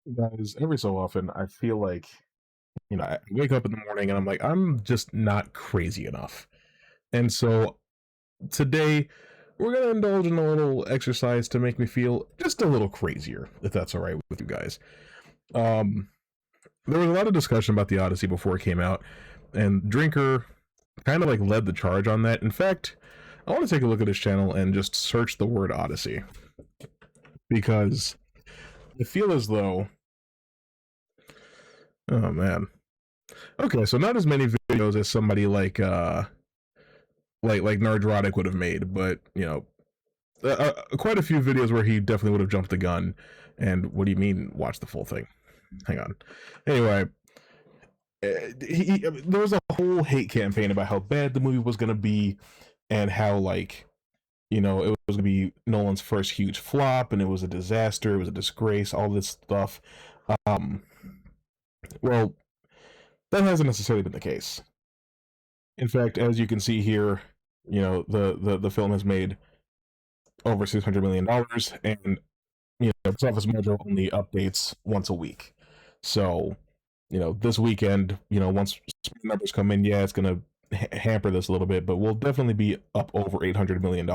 Guys, every so often, I feel like, I wake up in the morning and I'm like, I'm just not crazy enough. And so today, we're going to indulge in a little exercise to make me feel just a little crazier, if that's all right with you guys. Um, there was a lot of discussion about the Odyssey before it came out, and Drinker kind of like led the charge on that. In fact, I want to take a look at his channel and just search the word Odyssey because I feel as though, oh man, okay, so not as many videos as somebody like Nardrotic would have made, but quite a few videos where he definitely would have jumped the gun. And what do you mean, watch the full thing? Hang on. Anyway, there was a whole hate campaign about how bad the movie was going to be, and how it was going to be Nolan's first huge flop, and it was a disaster, it was a disgrace, all this stuff. Um, well, that hasn't necessarily been the case. In fact, as you can see here, the film has made over $600 million, and box office mojo only updates once a week. So, this weekend, once numbers come in, yeah, it's gonna hamper this a little bit, but we'll definitely be up over $800 million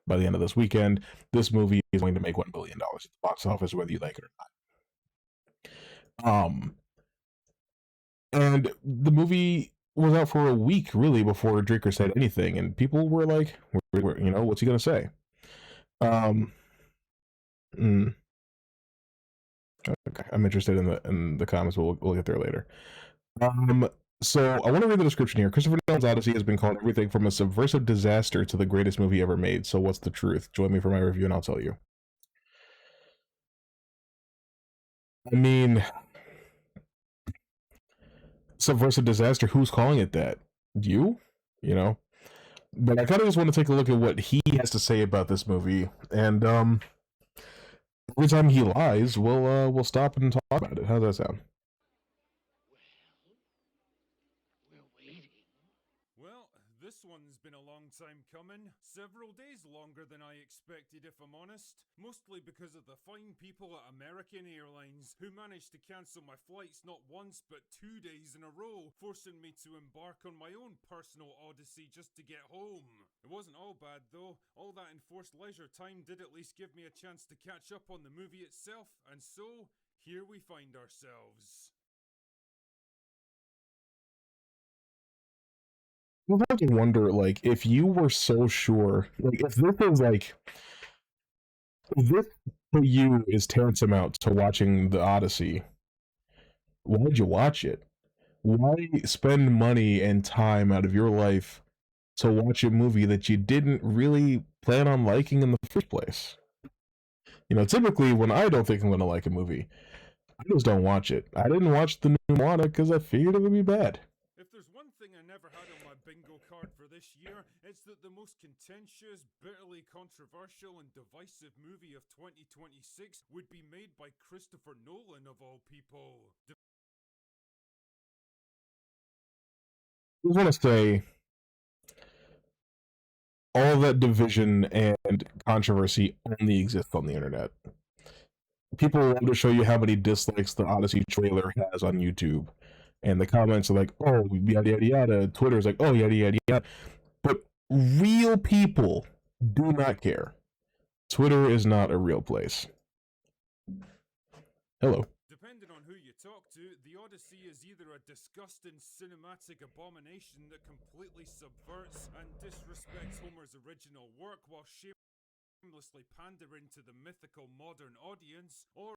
by the end of this weekend. This movie is going to make $1 billion at the box office, whether you like it or not. And the movie was out for a week really before Draker said anything, and people were like, what's he gonna say? Um, mm, okay, I'm interested in the comments, but we'll get there later. Um, so I want to read the description here. Christopher Nolan's Odyssey has been called everything from a subversive disaster to the greatest movie ever made. So what's the truth? Join me for my review, and I'll tell you. I mean, subversive disaster. Who's calling it that? You? You know. But I kind of just want to take a look at what he has to say about this movie, and every time he lies, we'll stop and talk about it. How does that sound? We're waiting. Well, this one's been a long time coming. Several days longer than I expected, if I'm honest. Mostly because of the fine people at American Airlines, who managed to cancel my flights not once but 2 days in a row, forcing me to embark on my own personal odyssey just to get home. It wasn't all bad though. All that enforced leisure time did at least give me a chance to catch up on the movie itself, and so, here we find ourselves. I have to wonder, like, if you were so sure, like, if this is like, if this for you is tantamount to watching the Odyssey, why'd you watch it? Why spend money and time out of your life to watch a movie that you didn't really plan on liking in the first place? Typically when I don't think I'm going to like a movie, I just don't watch it. I didn't watch the new Moana because I figured it would be bad. If there's one thing I never had on my bingo card for this year, it's that the most contentious, bitterly controversial, and divisive movie of 2026 would be made by Christopher Nolan, of all people. I just want to say all of that division and controversy only exists on the internet. People love to show you how many dislikes the Odyssey trailer has on YouTube, and the comments are like, "Oh, yada yada yada." Twitter's like, "Oh, yada yada yada." But real people do not care. Twitter is not a real place. Hello. Depending on who you talk to, the Odyssey is either a disgusting cinematic abomination that completely subverts and disrespects Homer's original work while shamelessly pandering to the mythical modern audience, or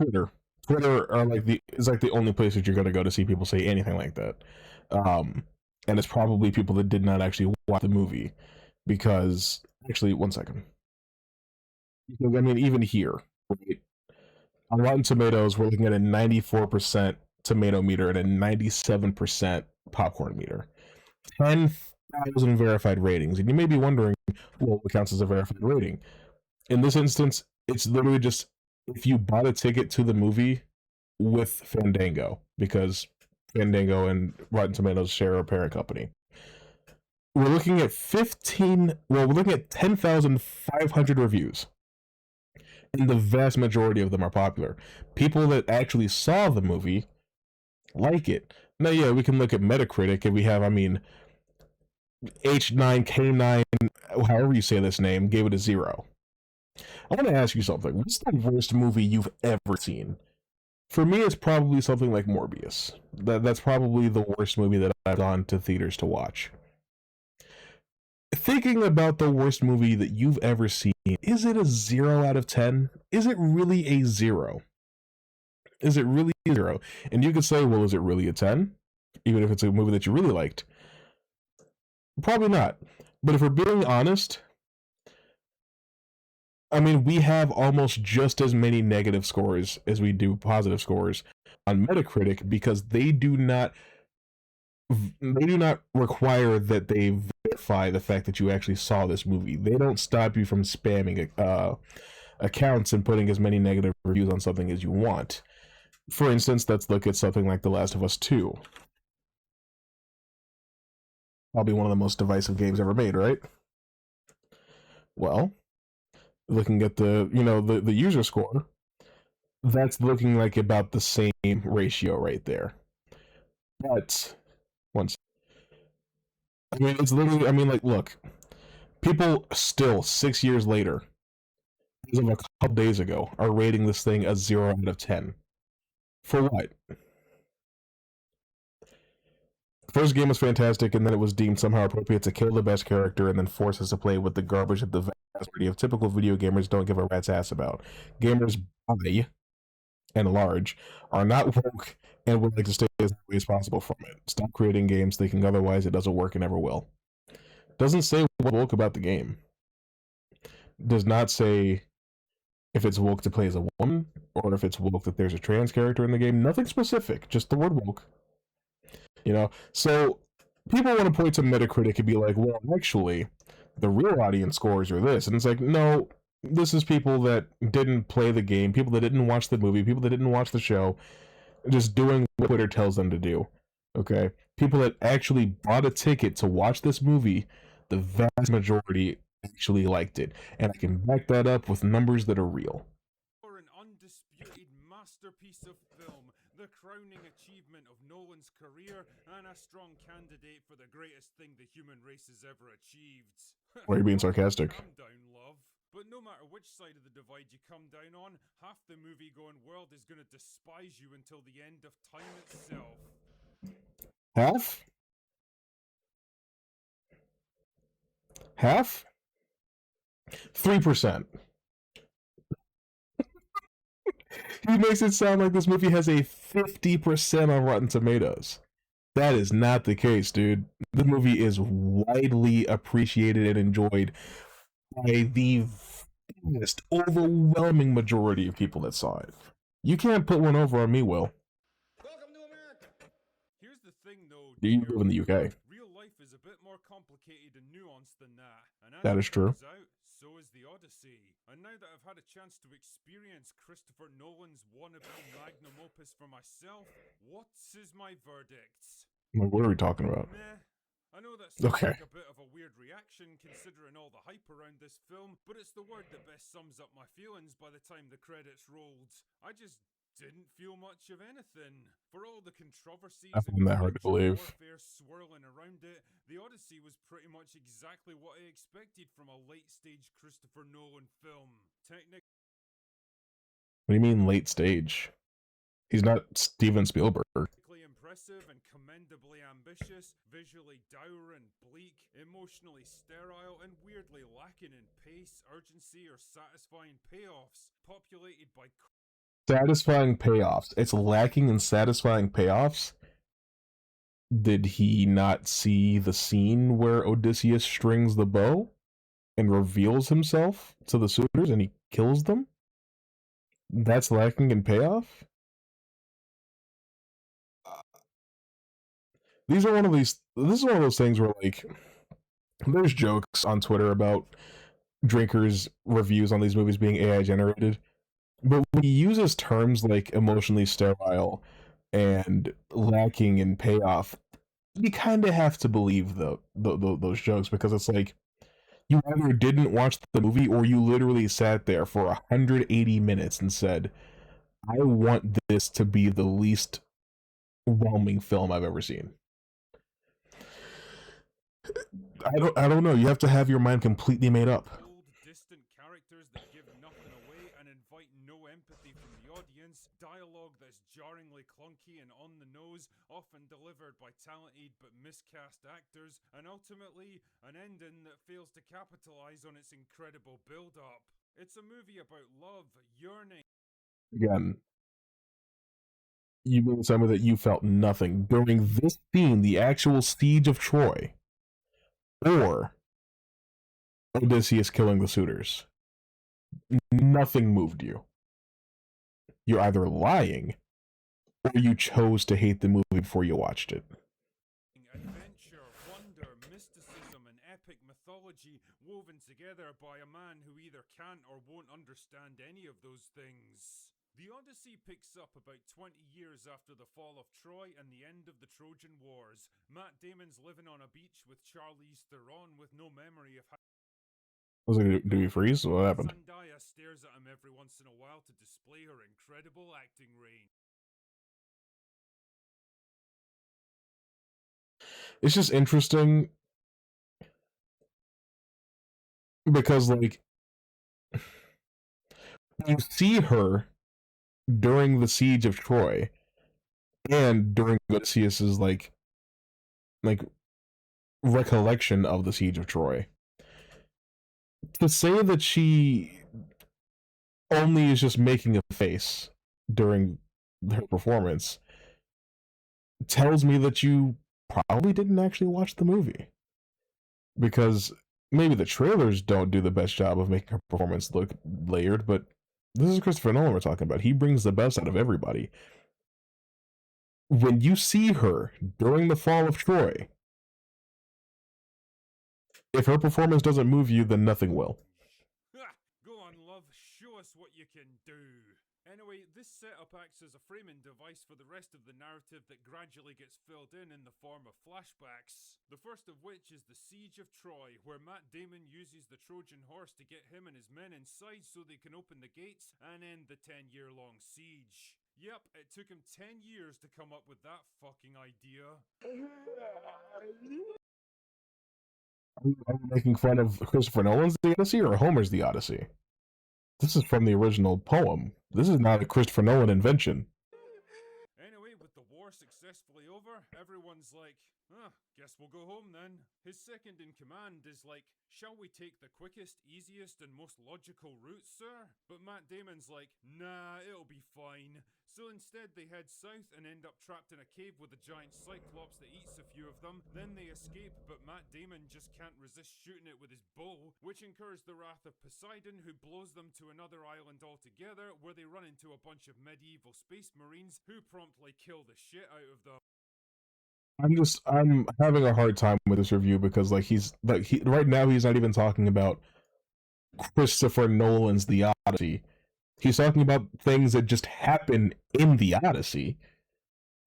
Twitter. Twitter are like the is like the only place that you're gonna go to see people say anything like that. And it's probably people that did not actually watch the movie, because actually, one second. Because, I mean, even here, right? On Rotten Tomatoes, we're looking at a 94% tomato meter and a 97% popcorn meter. 10,000 verified ratings. And you may be wondering, well, what counts as a verified rating? In this instance, it's literally just if you bought a ticket to the movie with Fandango, because Fandango and Rotten Tomatoes share a parent company. We're looking at we're looking at 10,500 reviews. and the vast majority of them are popular. People that actually saw the movie like it. Now, yeah, we can look at Metacritic, and we have, I mean, H9K9, however you say this name, gave it a 0. I want to ask you something. What's the worst movie you've ever seen? For me, it's probably something like Morbius. That's probably the worst movie that I've gone to theaters to watch. Thinking about the worst movie that you've ever seen, is it a 0 out of 10? Is it really a 0? Is it really a 0? And you could say, well, is it really a 10? Even if it's a movie that you really liked. Probably not. But if we're being honest, I mean, we have almost just as many negative scores as we do positive scores on Metacritic because they do not require that they verify the fact that you actually saw this movie. They don't stop you from spamming accounts and putting as many negative reviews on something as you want. For instance, let's look at something like The Last of Us 2. Probably one of the most divisive games ever made, right? Well, looking at the user score, that's looking like about the same ratio right there. But once, I mean, it's literally, I mean, like, look, people still 6 years later, as of a couple days ago, are rating this thing a 0 out of 10. For what? First game was fantastic, and then it was deemed somehow appropriate to kill the best character and then force us to play with the garbage that the vast majority of typical video gamers don't give a rat's ass about. Gamers, by and large, are not woke and would like to stay as away as possible from it. Stop creating games thinking otherwise it doesn't work and never will. Doesn't say what's woke about the game. Does not say if it's woke to play as a woman, or if it's woke that there's a trans character in the game. Nothing specific, just the word woke. So people want to point to Metacritic and be like, well, actually, the real audience scores are this. And it's like, no, this is people that didn't play the game, people that didn't watch the movie, people that didn't watch the show, just doing what Twitter tells them to do. Okay? People that actually bought a ticket to watch this movie, the vast majority actually liked it. And I can back that up with numbers that are real. For an undisputed masterpiece of film, the crowning achievement of Nolan's career, and a strong candidate for the greatest thing the human race has ever achieved. Why are you being sarcastic? Calm down, love. But no matter which side of the divide you come down on, half the movie-going world is gonna despise you until the end of time itself. Half? Half? 3%. He makes it sound like this movie has a 50% on Rotten Tomatoes. That is not the case, dude. The movie is widely appreciated and enjoyed by the vast, overwhelming majority of people that saw it. You can't put one over on me, Will. Welcome to America. Here's the thing, though. You live in the UK. Real life is a bit more complicated and nuanced than that. And as That is true. Out, so is the Odyssey. And now that I've had a chance to experience Christopher Nolan's wannabe magnum opus for myself, what is my verdict? What are we talking about? Meh. I know that sounds Okay. like a bit of a weird reaction considering all the hype around this film, but it's the word that best sums up my feelings by the time the credits rolled. I just didn't feel much of anything. For all the controversies I find that hard to believe. warfare swirling around it, the Odyssey was pretty much exactly what I expected from a late-stage Christopher Nolan film. Technically What do you mean late stage? He's not Steven Spielberg. impressive and commendably ambitious, visually dour and bleak, emotionally sterile, and weirdly lacking in pace, urgency, or satisfying payoffs, populated by Satisfying payoffs. It's lacking in satisfying payoffs. Did he not see the scene where Odysseus strings the bow and reveals himself to the suitors and he kills them? That's lacking in payoff? This is one of those things where, like, there's jokes on Twitter about drinkers' reviews on these movies being AI generated, but when he uses terms like emotionally sterile and lacking in payoff, you kind of have to believe those jokes, because it's like, You either didn't watch the movie or you literally sat there for 180 minutes and said, I want this to be the least whelming film I've ever seen. I don't know. You have to have your mind completely made up. Cold, distant characters that give nothing away and invite no empathy from the audience, dialogue that's jarringly clunky and on the nose, often delivered by talented but miscast actors, and ultimately, an ending that fails to capitalize on its incredible build-up. It's a movie about love, yearning. Again, you mean some of that you felt nothing during this scene, the actual siege of Troy, or Odysseus killing the suitors. Nothing moved you. You're either lying or you chose to hate the movie before you watched it. Adventure, wonder, mysticism, and epic mythology woven together by a man who either can't or won't understand any of those things. The Odyssey picks up about 20 years after the fall of Troy and the end of the Trojan Wars. Matt Damon's living on a beach with Charlize Theron with no memory of how... Was it, do we freeze? What happened? Zendaya stares at him every once in a while to display her incredible acting range. It's just interesting because, like, you see her during the siege of Troy and during Odysseus's like recollection of the siege of Troy. To say that she only is just making a face during her performance tells me that you probably didn't actually watch the movie, because maybe the trailers don't do the best job of making her performance look layered, but this is Christopher Nolan we're talking about. He brings the best out of everybody. When you see her during the fall of Troy, if her performance doesn't move you, then nothing will. Go on, love, show us what you can do. Anyway, this setup acts as a framing device for the rest of the narrative that gradually gets filled in the form of flashbacks. The first of which is the Siege of Troy, where Matt Damon uses the Trojan horse to get him and his men inside so they can open the gates and end the 10-year-long siege. Yep, it took him 10 years to come up with that fucking idea. Are you making fun of Christopher Nolan's The Odyssey or Homer's The Odyssey? This is from the original poem. This is not a Christopher Nolan invention. Anyway, with the war successfully over, everyone's like, guess we'll go home then. His second in command is like, shall we take the quickest, easiest, and most logical route, sir? But Matt Damon's like, nah, it'll be fine. So instead they head south and end up trapped in a cave with a giant cyclops that eats a few of them. Then they escape, but Matt Damon just can't resist shooting it with his bow, which incurs the wrath of Poseidon, who blows them to another island altogether, where they run into a bunch of medieval space marines who promptly kill the shit out of them. I'm having a hard time with this review because right now he's not even talking about Christopher Nolan's The Odyssey. He's talking about things that just happen in The Odyssey.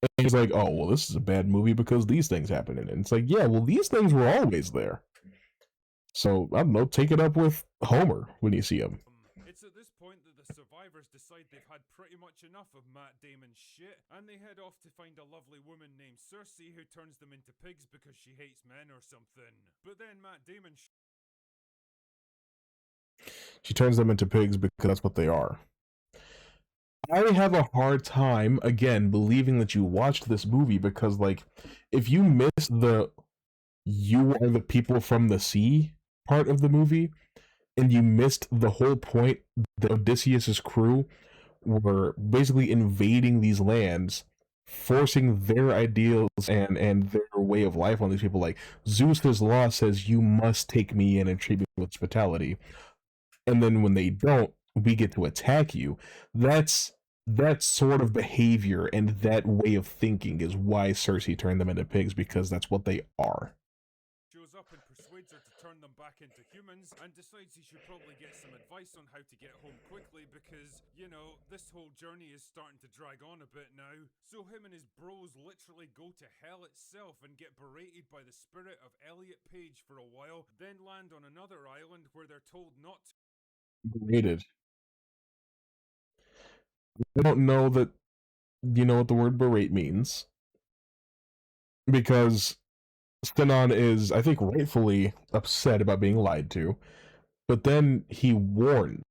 And he's like, oh, well, this is a bad movie because these things happen in it. And it's like, yeah, well, these things were always there. So, I don't know, take it up with Homer when you see him. It's at this point that the survivors decide they've had pretty much enough of Matt Damon's shit, and they head off to find a lovely woman named Cersei who turns them into pigs because she hates men or something. But then Matt Damon... She turns them into pigs because that's what they are. I have a hard time, again, believing that you watched this movie because, like, if you missed the you are the people from the sea part of the movie, and you missed the whole point that Odysseus's crew were basically invading these lands, forcing their ideals and their way of life on these people. Like, Zeus's law says you must take me in and treat me with hospitality. And then when they don't, we get to attack you. That sort of behavior and that way of thinking is why Cersei turned them into pigs, because that's what they are. shows up and persuades her to turn them back into humans, and decides he should probably get some advice on how to get home quickly because, you know, this whole journey is starting to drag on a bit now. So him and his bros literally go to hell itself and get berated by the spirit of Elliot Page for a while, then land on another island where they're told not to. Berated. I don't know that you know what the word berate means. Because Sinon is, I think, rightfully upset about being lied to, but then he warns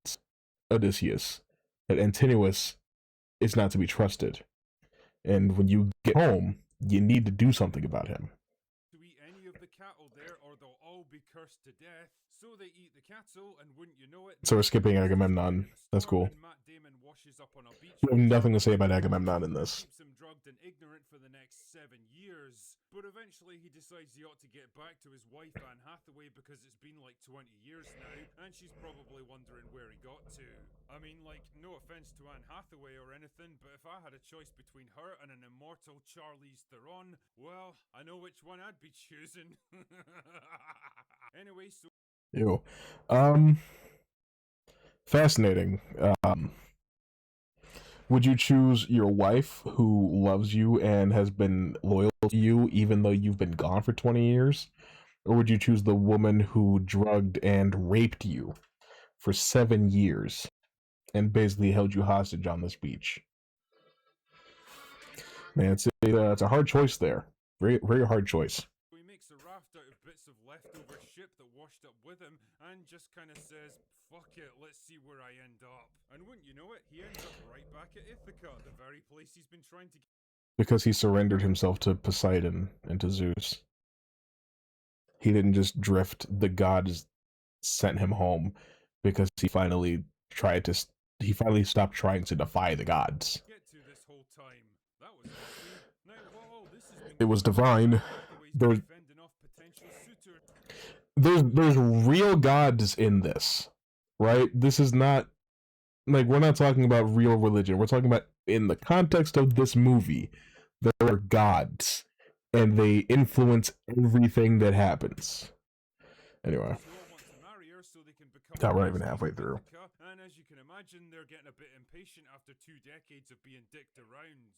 Odysseus that Antinous is not to be trusted. And when you get home, you need to do something about him. To eat any of the cattle there, or they'll all be cursed to death. So they eat the cattle, and wouldn't you know it? So we're skipping Agamemnon. That's cool. And Matt Damon washes up on a beach. We have nothing to say about Agamemnon in this. Keeps him drugged and ignorant for the next 7 years. But eventually he decides he ought to get back to his wife Anne Hathaway because it's been like 20 years now, and she's probably wondering where he got to. I mean, like, no offense to Anne Hathaway or anything, but if I had a choice between her and an immortal Charlize Theron, well, I know which one I'd be choosing. Anyway, so... Ew. Fascinating. Would you choose your wife who loves you and has been loyal to you even though you've been gone for 20 years? Or would you choose the woman who drugged and raped you for 7 years and basically held you hostage on this beach? Man, it's a hard choice there. Very, very hard choice. He makes a raft out of bits of leftover ship that washed up with him and just kind of says, fuck it, let's see where I end up. And wouldn't you know it, he ends up right back at Ithaca, the very place he's been trying to get. Because he surrendered himself to Poseidon and to Zeus. He didn't just drift. The gods sent him home because he finally stopped trying to defy the gods. Get to this whole time. That was lucky. Now, while all this has been It was divine. There's real gods in this, right? This is not like, we're not talking about real religion. We're talking about, in the context of this movie, there are gods and they influence everything that happens. Anyway, God, we're not even halfway through. And as you can imagine, they're getting a bit impatient after 2 decades of being dicked around.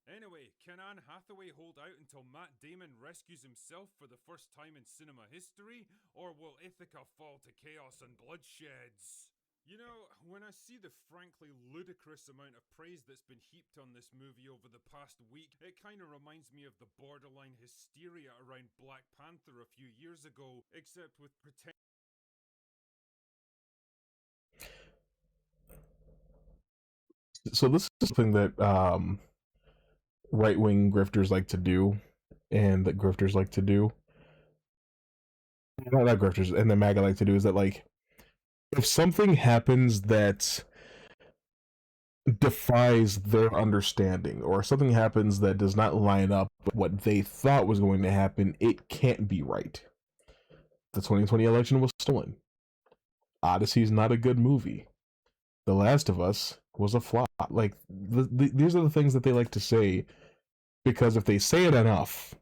Anyway, can Anne Hathaway hold out until Matt Damon rescues himself for the first time in cinema history? Or will Ithaca fall to chaos and bloodsheds? You know, when I see the frankly ludicrous amount of praise that's been heaped on this movie over the past week, it kind of reminds me of the borderline hysteria around Black Panther a few years ago, except with pretend. So this is something that right-wing grifters like to do, and that grifters like to do. Not grifters, and the MAGA like to do, is that, like, if something happens that defies their understanding, or something happens that does not line up with what they thought was going to happen, it can't be right. The 2020 election was stolen. Odyssey is not a good movie. The Last of Us was a flop. Like, these are the things that they like to say, because if they say it enough,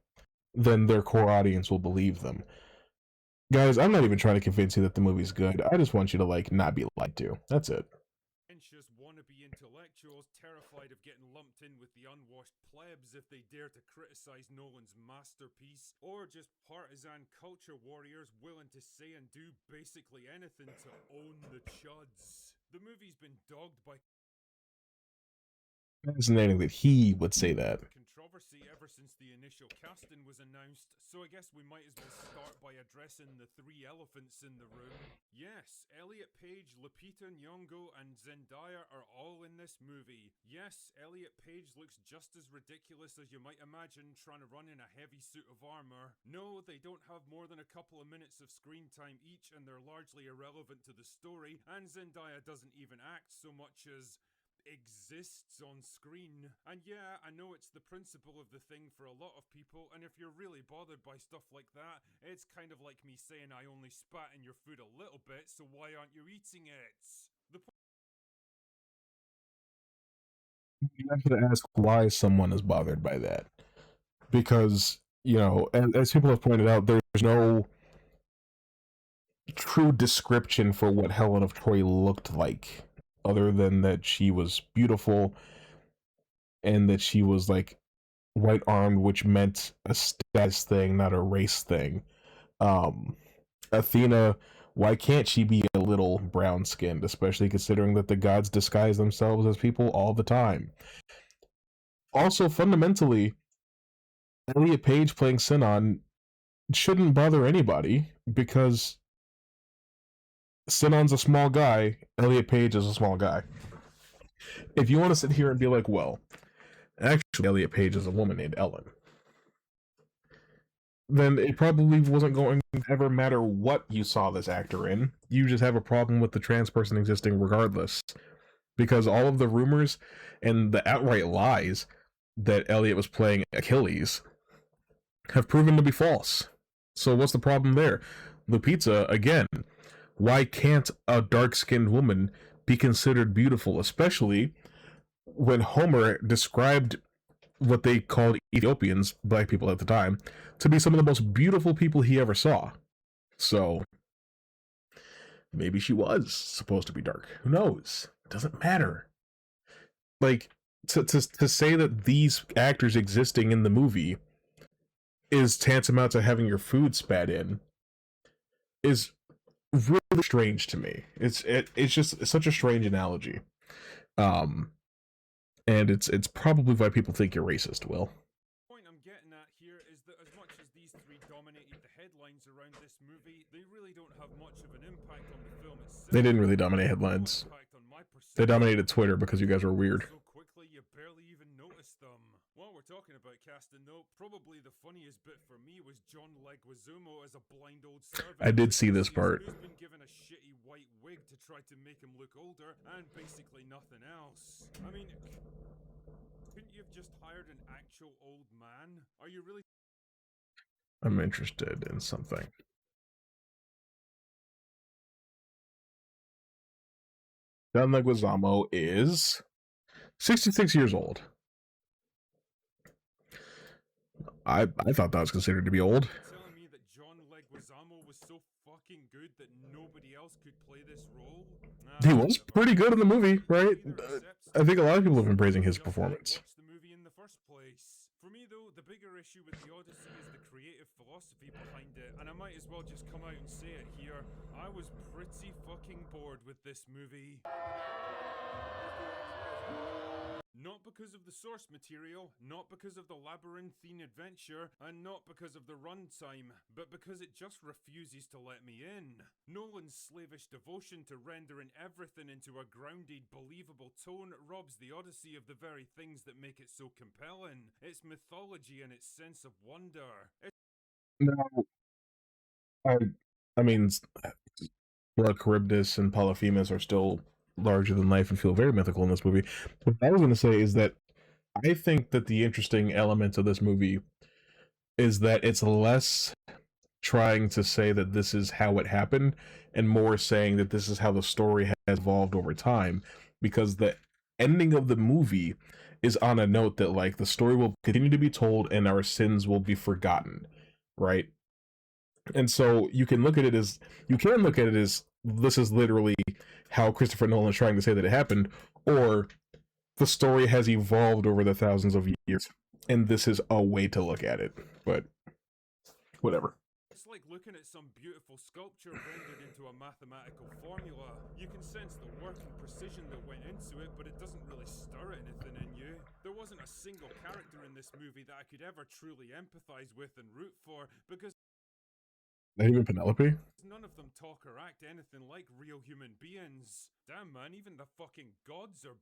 then their core audience will believe them. Guys, I'm not even trying to convince you that the movie's good. I just want you to, like, not be lied to. That's it. Anxious wannabe intellectuals terrified of getting lumped in with the unwashed plebs if they dare to criticize Nolan's masterpiece, or just partisan culture warriors willing to say and do basically anything to own the chuds. The movie's been dogged by fascinating that he would say that. Controversy ever since the initial casting was announced, so I guess we might as well start by addressing the 3 elephants in the room. Yes, Elliot Page, Lupita Nyong'o, and Zendaya are all in this movie. Yes, Elliot Page looks just as ridiculous as you might imagine trying to run in a heavy suit of armor. No, they don't have more than a couple of minutes of screen time each, and they're largely irrelevant to the story, and Zendaya doesn't even act so much as exists on screen. And yeah, I know it's the principle of the thing for a lot of people, and if you're really bothered by stuff like that, it's kind of like me saying I only spat in your food a little bit, so why aren't you eating it? You have to ask why someone is bothered by that. Because, you know, as people have pointed out, there's no true description for what Helen of Troy looked like, other than that she was beautiful and that she was like white armed, which meant a status thing, not a race thing. Um, Athena, why can't she be a little brown skinned, especially considering that the gods disguise themselves as people all the time? Also, fundamentally, Elliot Page playing Sinon shouldn't bother anybody because Sinon's a small guy, Elliot Page is a small guy. If you want to sit here and be like, well, actually, Elliot Page is a woman named Ellen, then it probably wasn't going to ever matter what you saw this actor in. You just have a problem with the trans person existing regardless. Because all of the rumors and the outright lies that Elliot was playing Achilles have proven to be false. So what's the problem there? Lupita, again, why can't a dark-skinned woman be considered beautiful, especially when Homer described what they called Ethiopians, black people at the time, to be some of the most beautiful people he ever saw. So maybe she was supposed to be dark. Who knows? It doesn't matter. Like, to say that these actors existing in the movie is tantamount to having your food spat in is really strange to me. It's just such a strange analogy. And it's probably why people think you're racist, Will. The point I'm getting at here is that as much as these three dominated the headlines around this movie, they really don't have much of an impact on the film itself. They didn't really dominate headlines. They dominated Twitter because you guys were weird. So quickly you barely even noticed them. While we're talking about casting though, probably the funniest bit for me was John Leguizamo as a blind old servant. I did see this part. Who's been given a shitty white wig to try to make him look older, and basically nothing else. I mean, couldn't you have just hired an actual old man? Are you really... I'm interested in something. John Leguizamo is 66 years old. I thought that was considered to be old. Telling me that John Leguizamo was so fucking good that nobody else could play this role? Nah, He was pretty good in the movie, right? I think a lot of people have been praising his performance. Watch the movie in the first place. For me though, the bigger issue with the Odyssey is the creative philosophy behind it, and I might as well just come out and say it here. I was pretty fucking bored with this movie. Not because of the source material, not because of the labyrinthine adventure, and not because of the runtime, but because it just refuses to let me in. Nolan's slavish devotion to rendering everything into a grounded, believable tone robs the Odyssey of the very things that make it so compelling. Its mythology and its sense of wonder. No, I mean, Charybdis and Polyphemus are still larger than life and feel very mythical in this movie. What I was going to say is that I think that the interesting element of this movie is that it's less trying to say that this is how it happened and more saying that this is how the story has evolved over time, because the ending of the movie is on a note that like the story will continue to be told and our sins will be forgotten, right? And so you can look at it as this is literally how Christopher Nolan is trying to say that it happened, or the story has evolved over the thousands of years, and this is a way to look at it. But whatever. It's like looking at some beautiful sculpture rendered into a mathematical formula. You can sense the work and precision that went into it, but it doesn't really stir anything in you. There wasn't a single character in this movie that I could ever truly empathize with and root for, because not even Penelope? none of them talk or act anything like real human beings. Damn man, even the fucking gods are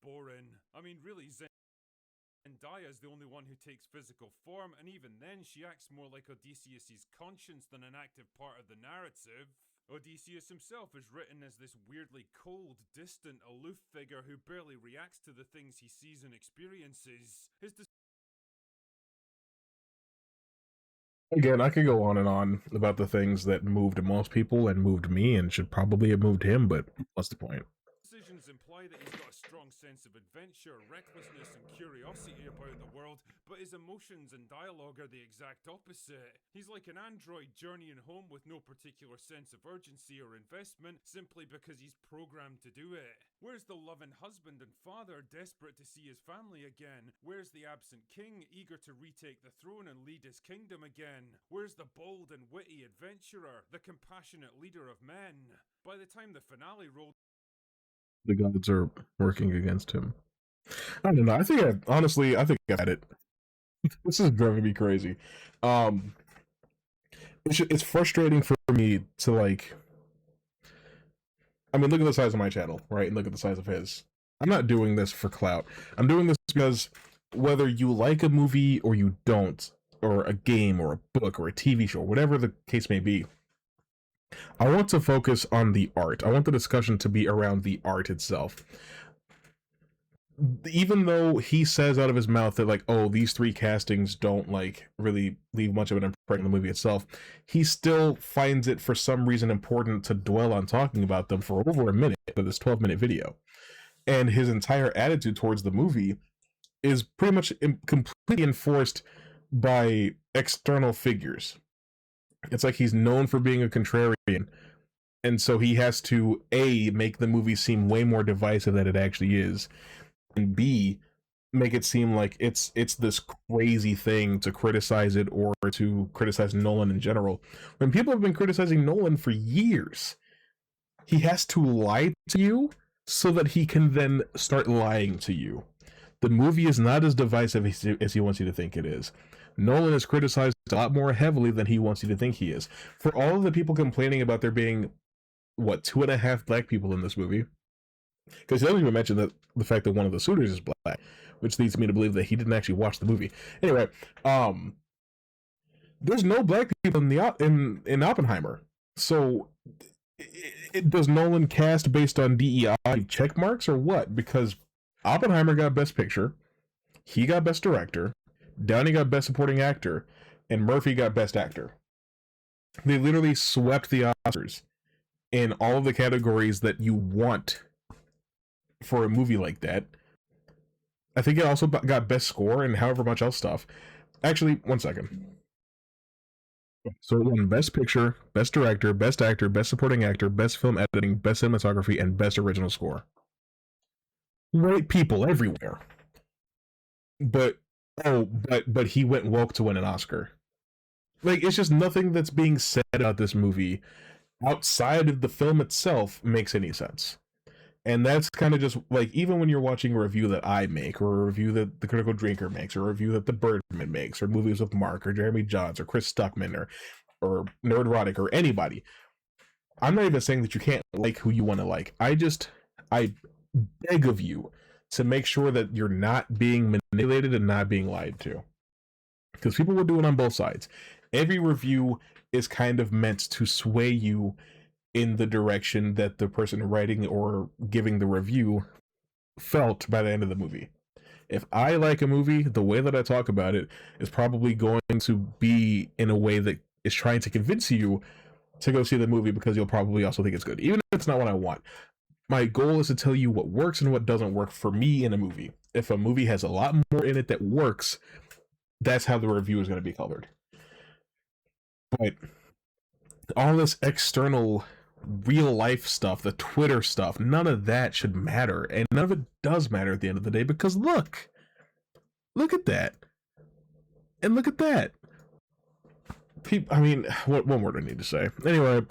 boring. I mean really, Zendaya's the only one who takes physical form, and even then she acts more like Odysseus' conscience than an active part of the narrative. Odysseus himself is written as this weirdly cold, distant, aloof figure who barely reacts to the things he sees and experiences. Again, I could go on and on about the things that moved most people and moved me and should probably have moved him, but what's the point? Decision actions imply that he's got a strong sense of adventure, recklessness, and curiosity about the world, but his emotions and dialogue are the exact opposite. He's like an android journeying home with no particular sense of urgency or investment, simply because he's programmed to do it. Where's the loving husband and father desperate to see his family again? Where's the absent king eager to retake the throne and lead his kingdom again? Where's the bold and witty adventurer, the compassionate leader of men? By the time the finale rolled, the gods are working against him. I don't know. I think I think I had it. This is driving me crazy. It's frustrating for me to like. I mean, look at the size of my channel, right? And look at the size of his. I'm not doing this for clout. I'm doing this because whether you like a movie or you don't, or a game or a book or a TV show, whatever the case may be, I want to focus on the art. I want the discussion to be around the art itself. Even though he says out of his mouth that, like, oh, these three castings don't, like, really leave much of an impression on the movie itself, he still finds it for some reason important to dwell on talking about them for over a minute for this 12-minute video. And his entire attitude towards the movie is pretty much completely enforced by external figures. It's like he's known for being a contrarian, and so he has to A, make the movie seem way more divisive than it actually is, and B, make it seem like it's this crazy thing to criticize it or to criticize Nolan in general. When people have been criticizing Nolan for years, he has to lie to you so that he can then start lying to you. The movie is not as divisive as he wants you to think it is. Nolan is criticized a lot more heavily than he wants you to think he is. For all of the people complaining about there being, 2.5 black people in this movie, because he doesn't even mention the fact that one of the suitors is black, which leads me to believe that he didn't actually watch the movie. Anyway, there's no black people in Oppenheimer. So, does Nolan cast based on DEI check marks or what? Because Oppenheimer got Best Picture, he got Best Director, Downey got Best Supporting Actor, and Murphy got Best Actor. They literally swept the Oscars in all of the categories that you want for a movie like that. I think it also got Best Score and however much else stuff. Actually, one second. So it won Best Picture, Best Director, Best Actor, Best Supporting Actor, Best Film Editing, Best Cinematography, and Best Original Score. White people everywhere. But he went woke to win an Oscar. Like, it's just nothing that's being said about this movie outside of the film itself makes any sense. And that's kind of just like, even when you're watching a review that I make, or a review that the Critical Drinker makes, or a review that the Birdman makes, or Movies with Mark, or Jeremy Johns, or Chris Stuckman, or Nerdrotic, or anybody, I'm not even saying that you can't like who you want to like. I beg of you to make sure that you're not being manipulated and not being lied to. Because people will do it on both sides. Every review is kind of meant to sway you in the direction that the person writing or giving the review felt by the end of the movie. If I like a movie, the way that I talk about it is probably going to be in a way that is trying to convince you to go see the movie, because you'll probably also think it's good, even if it's not what I want. My goal is to tell you what works and what doesn't work for me in a movie. If a movie has a lot more in it that works, that's how the review is going to be colored. But all this external real life stuff, the Twitter stuff, none of that should matter. And none of it does matter at the end of the day, because look at that. And look at that. I mean, what one word I need to say. Anyway,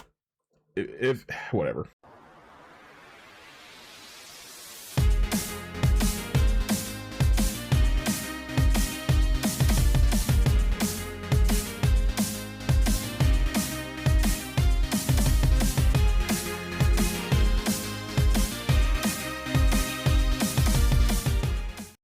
if whatever.